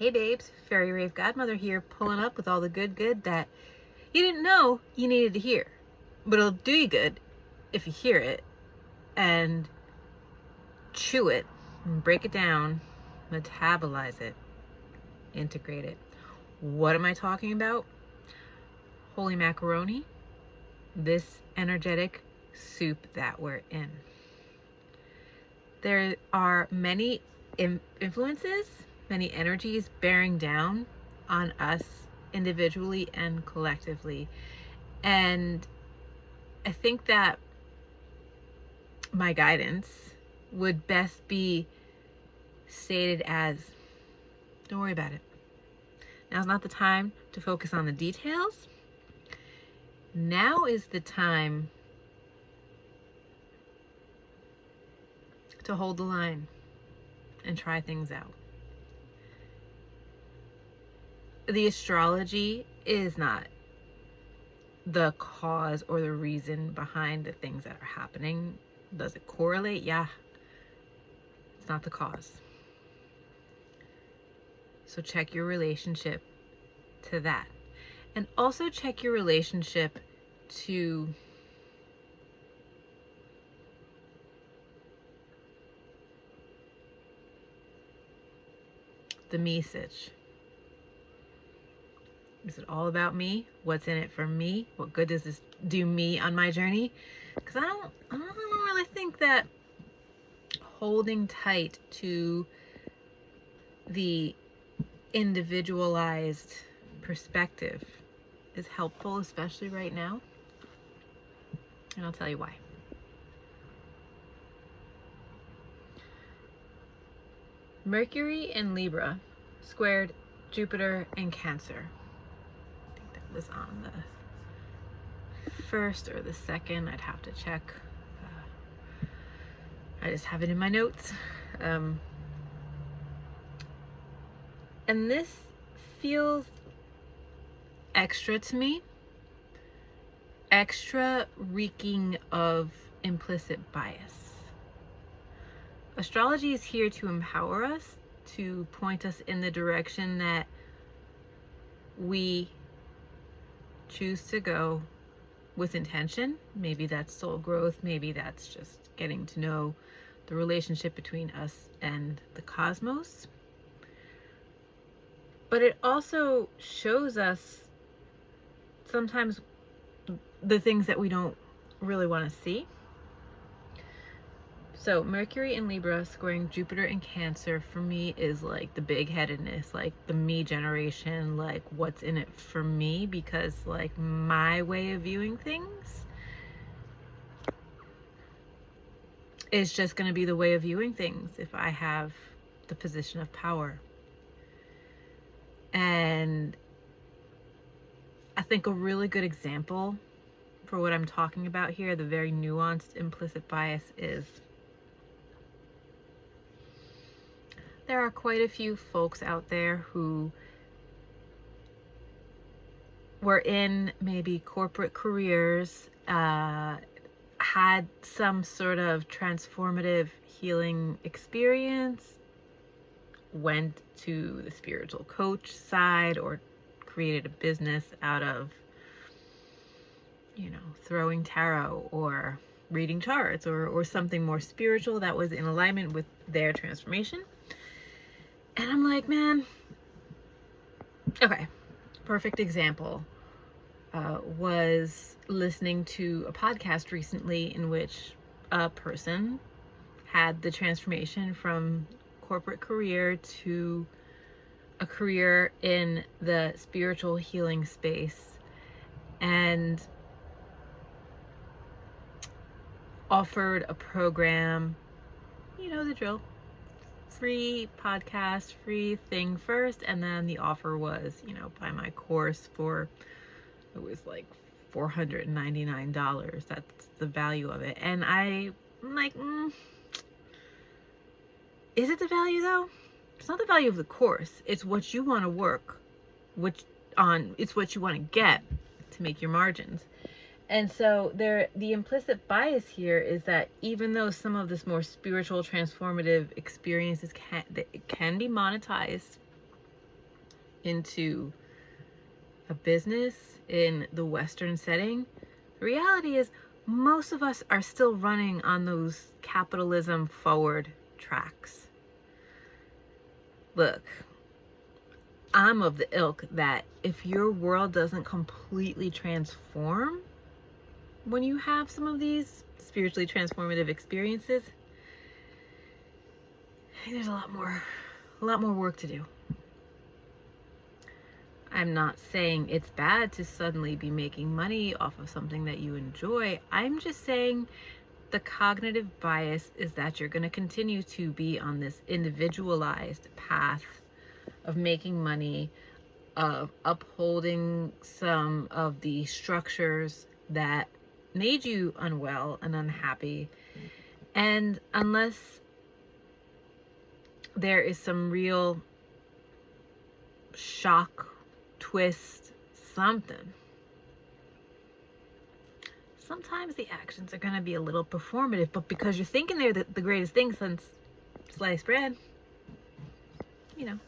Hey babes, Fairy Rave Godmother here, pulling up with all the good that you didn't know you needed to hear. But it'll do you good if you hear it and chew it and break it down, metabolize it, integrate it. What am I talking about? Holy macaroni, this energetic soup that we're in. There are many influences, many energies bearing down on us individually and collectively. And I think that my guidance would best be stated as, don't worry about it. Now's not the time to focus on the details. Now is the time to hold the line and try things out. The astrology is not the cause or the reason behind the things that are happening. Does it correlate? Yeah. It's not the cause. So check your relationship to that. And also check your relationship to the message. Is it all about me? What's in it for me? What good does this do me on my journey? Because I don't really think that holding tight to the individualized perspective is helpful, especially right now. And I'll tell you why. Mercury in Libra squared Jupiter in Cancer. I think that was on the 1st or the 2nd. I'd have to check. I just have it in my notes. And this feels extra to me. Extra reeking of implicit bias. Astrology is here to empower us, to point us in the direction that we choose to go with intention. Maybe that's soul growth. Maybe that's just getting to know the relationship between us and the cosmos. But it also shows us sometimes the things that we don't really want to see. So Mercury in Libra squaring Jupiter in Cancer for me is like the big-headedness, like the me generation, like what's in it for me, because like my way of viewing things is just going to be the way of viewing things if I have the position of power. And I think a really good example for what I'm talking about here, the very nuanced implicit bias, is there are quite a few folks out there who were in maybe corporate careers, had some sort of transformative healing experience, went to the spiritual coach side, or created a business out of, throwing tarot or reading charts or something more spiritual that was in alignment with their transformation. And I'm like, man, okay, perfect example was listening to a podcast recently in which a person had the transformation from corporate career to a career in the spiritual healing space, and offered a program, the drill. Free podcast, free thing first, and then the offer was, buy my course for, it was like $499. That's the value of it. And I'm like, is it the value though? It's not the value of the course. It's what you want to work, it's what you want to get to make your margins. And so the implicit bias here is that even though some of this more spiritual transformative experiences can be monetized, into a business in the Western setting, the reality is most of us are still running on those capitalism forward tracks. Look, I'm of the ilk that if your world doesn't completely transform when you have some of these spiritually transformative experiences, I think there's a lot more work to do. I'm not saying it's bad to suddenly be making money off of something that you enjoy. I'm just saying the cognitive bias is that you're going to continue to be on this individualized path of making money, of upholding some of the structures that made you unwell and unhappy. And unless there is some real shock, twist, something, sometimes the actions are going to be a little performative, but because you're thinking they're the greatest thing since sliced bread, you know,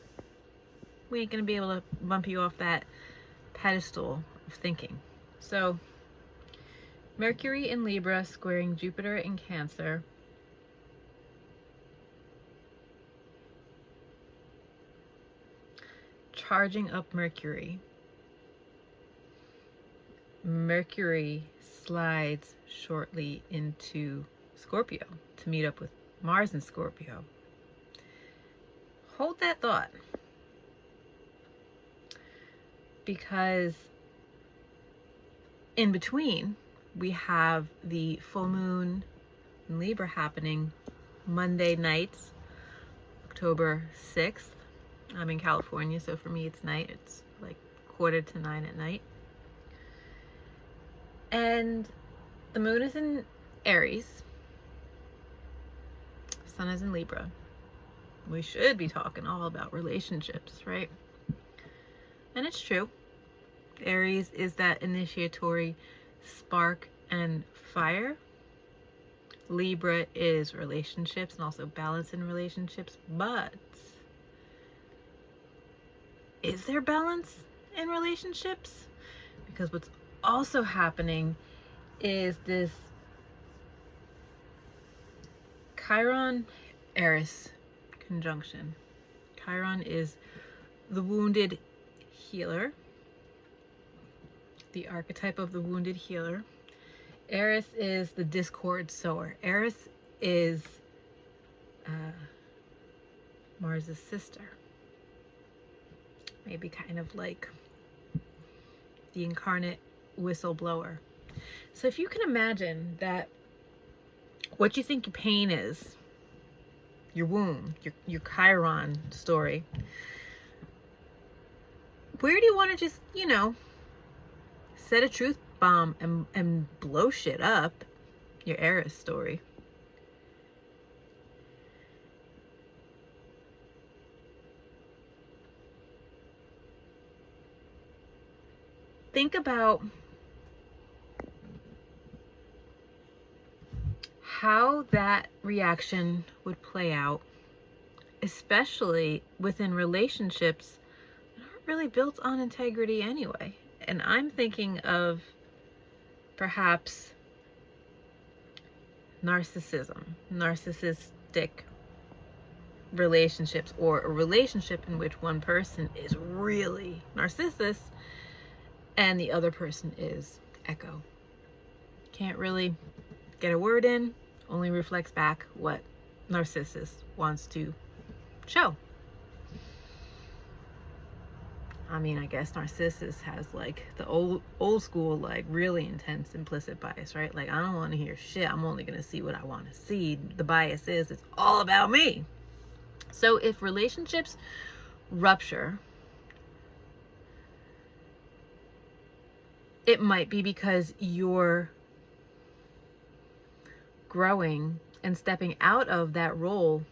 we ain't going to be able to bump you off that pedestal of thinking. So Mercury in Libra squaring Jupiter in Cancer. Charging up Mercury. Mercury slides shortly into Scorpio to meet up with Mars in Scorpio. Hold that thought. Because in between, we have the full moon in Libra happening Monday nights, October 6th. I'm in California, so for me it's night. It's like 8:45 at night. And the moon is in Eris. Sun is in Libra. We should be talking all about relationships, right? And it's true. Eris is that initiatory spark and fire. Libra is relationships and also balance in relationships. But is there balance in relationships? Because what's also happening is this Chiron Eris conjunction. Chiron is the wounded healer, the archetype of the wounded healer. Eris is the discord sower. Eris is Mars's sister. Maybe kind of like the incarnate whistleblower. So if you can imagine that what you think your pain is, your wound, your Chiron story, where do you want to just, set a truth bomb and blow shit up? Your Eris story. Think about how that reaction would play out, especially within relationships that aren't really built on integrity anyway. And I'm thinking of perhaps narcissistic relationships, or a relationship in which one person is really narcissist and the other person is echo. Can't really get a word in, only reflects back what narcissist wants to show. I mean, I guess narcissist has like the old school, like really intense implicit bias, right? Like, I don't want to hear shit. I'm only going to see what I want to see. The bias is it's all about me. So if relationships rupture, it might be because you're growing and stepping out of that role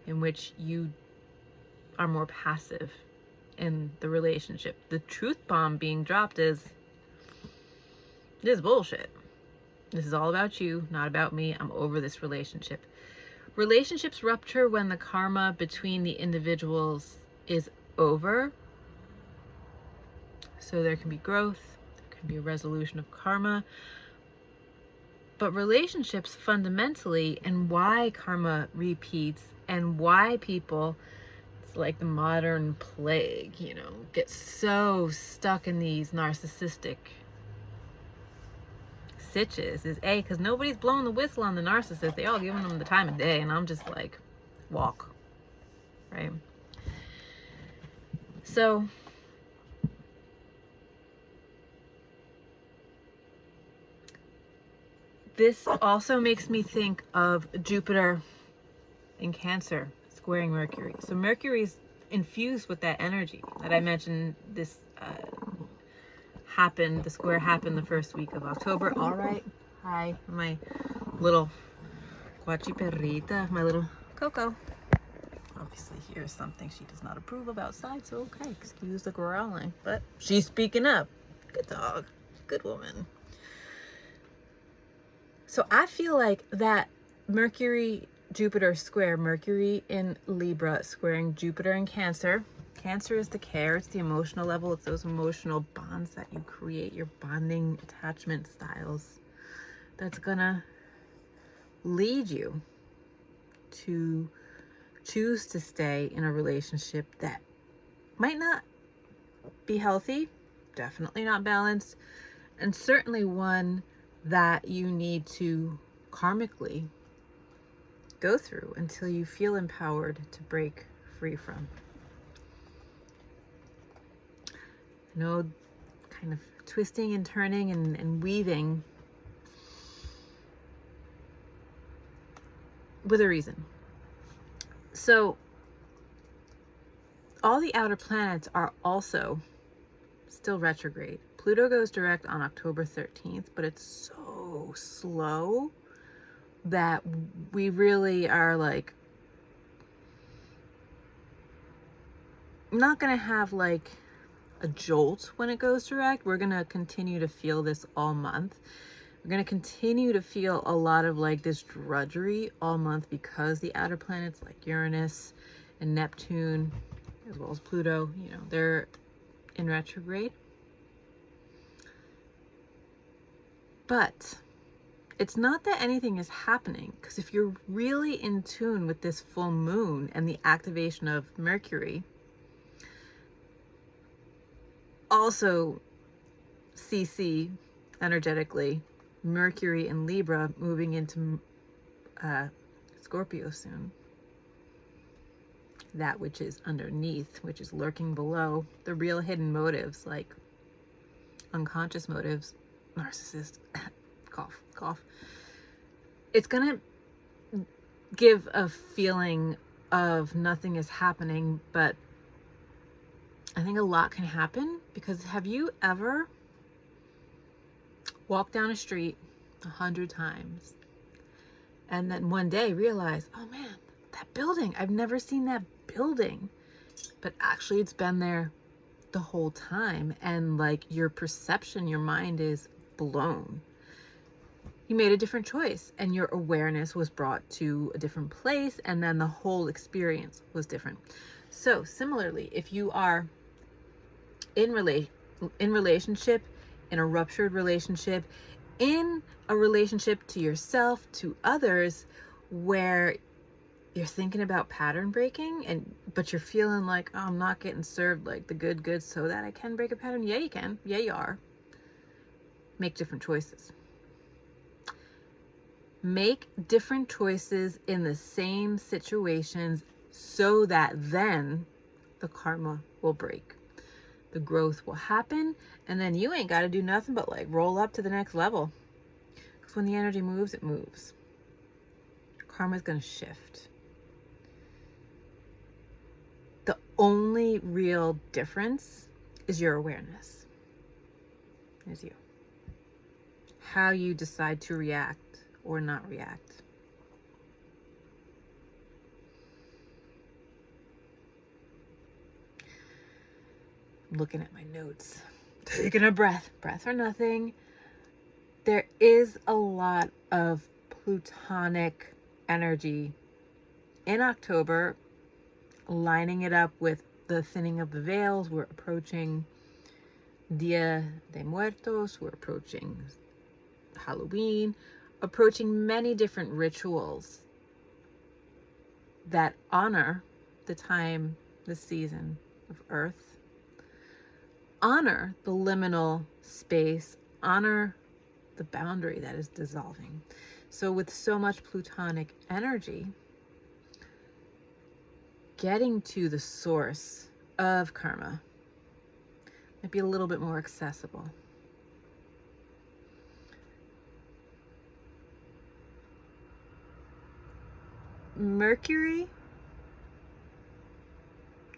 in which you are more passive in the relationship. The truth bomb being dropped is, this is bullshit. This is all about you, not about me. I'm over this relationship. Relationships rupture when the karma between the individuals is over, So there can be growth, there can be a resolution of karma. But relationships fundamentally, and why karma repeats, and why people, it's like the modern plague, get so stuck in these narcissistic stitches, is A, because nobody's blowing the whistle on the narcissist. They all giving them the time of day, and I'm just like, walk, right? So this also makes me think of Jupiter in Cancer squaring Mercury. So Mercury's infused with that energy that I mentioned. This the square happened the first week of October. All right. Hi, my little guachiperrita, my little Coco. Obviously here's something she does not approve of outside, so okay, excuse the growling. But she's speaking up. Good dog. Good woman. So I feel like that Mercury-Jupiter square, Mercury in Libra squaring Jupiter in Cancer. Cancer is the care, it's the emotional level, it's those emotional bonds that you create, your bonding attachment styles. That's gonna lead you to choose to stay in a relationship that might not be healthy, definitely not balanced, and certainly one that you need to karmically go through until you feel empowered to break free from. Kind of twisting and turning and weaving with a reason. So all the outer planets are also still retrograde. Pluto goes direct on October 13th, but it's so slow that we really are like not going to have like a jolt when it goes direct. We're going to continue to feel this all month. We're going to continue to feel a lot of like this drudgery all month because the outer planets like Uranus and Neptune, as well as Pluto, they're in retrograde. But it's not that anything is happening, because if you're really in tune with this full moon and the activation of Mercury, also CC energetically, Mercury in Libra moving into Scorpio soon. That which is underneath, which is lurking below, the real hidden motives, like unconscious motives, narcissist, cough. It's gonna give a feeling of nothing is happening, but I think a lot can happen, because have you ever walked down a street 100 times and then one day realize, oh man, that building, I've never seen that building, but actually it's been there the whole time, and like your perception, your mind is blown. You made a different choice and your awareness was brought to a different place, and then the whole experience was different. So similarly, if you are in relationship, in a ruptured relationship, in a relationship to yourself, to others, where you're thinking about pattern breaking, but you're feeling like, oh, I'm not getting served like the good so that I can break a pattern. Yeah, you can. Yeah, you are. Make different choices. Make different choices in the same situations so that then the karma will break. The growth will happen, and then you ain't got to do nothing but like roll up to the next level. Because when the energy moves, it moves. Karma is going to shift. The only real difference is your awareness. Is you. How you decide to react or not react. I'm looking at my notes. Taking a breath. Breath or nothing. There is a lot of plutonic energy in October, lining it up with the thinning of the veils. We're approaching Dia de Muertos, we're approaching Halloween, approaching many different rituals that honor the time, the season of Earth, honor the liminal space, honor the boundary that is dissolving. So with so much Plutonic energy, getting to the source of karma might be a little bit more accessible. Mercury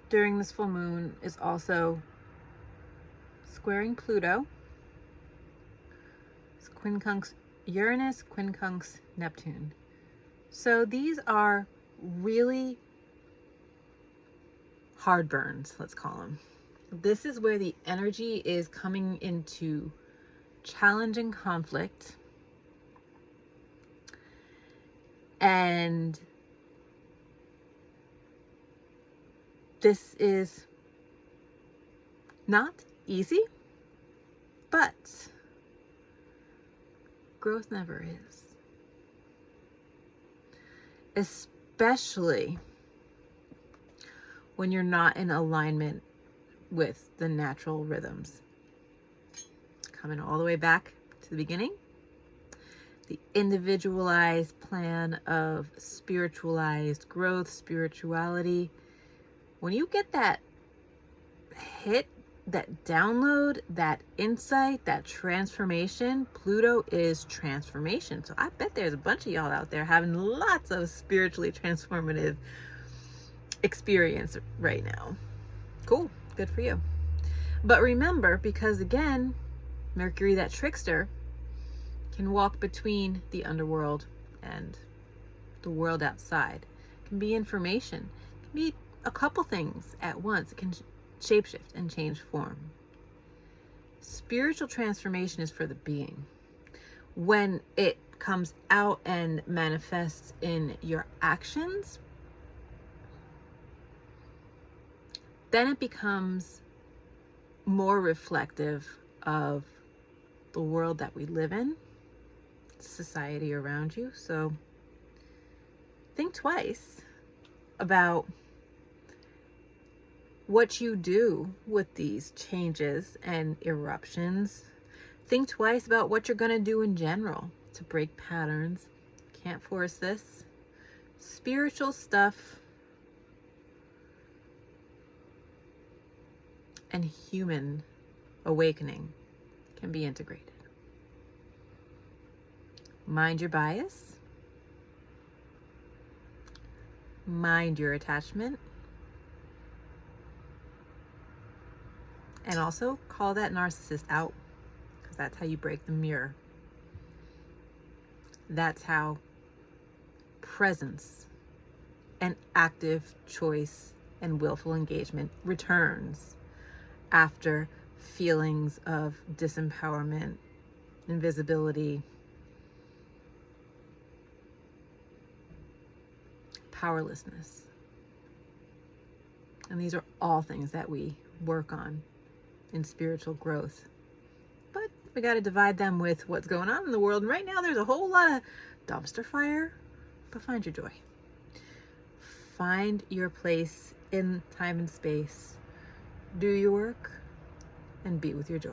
during this full moon is also squaring Pluto. It's quincunx Uranus, quincunx Neptune. So these are really hard burns, let's call them. This is where the energy is coming into challenging conflict, and this is not easy, but growth never is. Especially when you're not in alignment with the natural rhythms. Coming all the way back to the beginning, the individualized plan of spiritualized growth, spirituality. When you get that hit, that download, that insight, that transformation, Pluto is transformation. So I bet there's a bunch of y'all out there having lots of spiritually transformative experience right now. Cool, good for you. But remember, because again, Mercury, that trickster, can walk between the underworld and the world outside. It can be information, it can be a couple things at once. It can shapeshift and change form. Spiritual transformation is for the being. When it comes out and manifests in your actions, then it becomes more reflective of the world that we live in, society around you. So think twice about what you do with these changes and eruptions. Think twice about what you're going to do in general to break patterns. Can't force this. Spiritual stuff and human awakening can be integrated. Mind your bias. Mind your attachment. And also call that narcissist out, because that's how you break the mirror. That's how presence and active choice and willful engagement returns after feelings of disempowerment, invisibility, powerlessness. And these are all things that we work on in spiritual growth. But we got to divide them with what's going on in the world. And right now there's a whole lot of dumpster fire, but find your joy. Find your place in time and space. Do your work and be with your joy.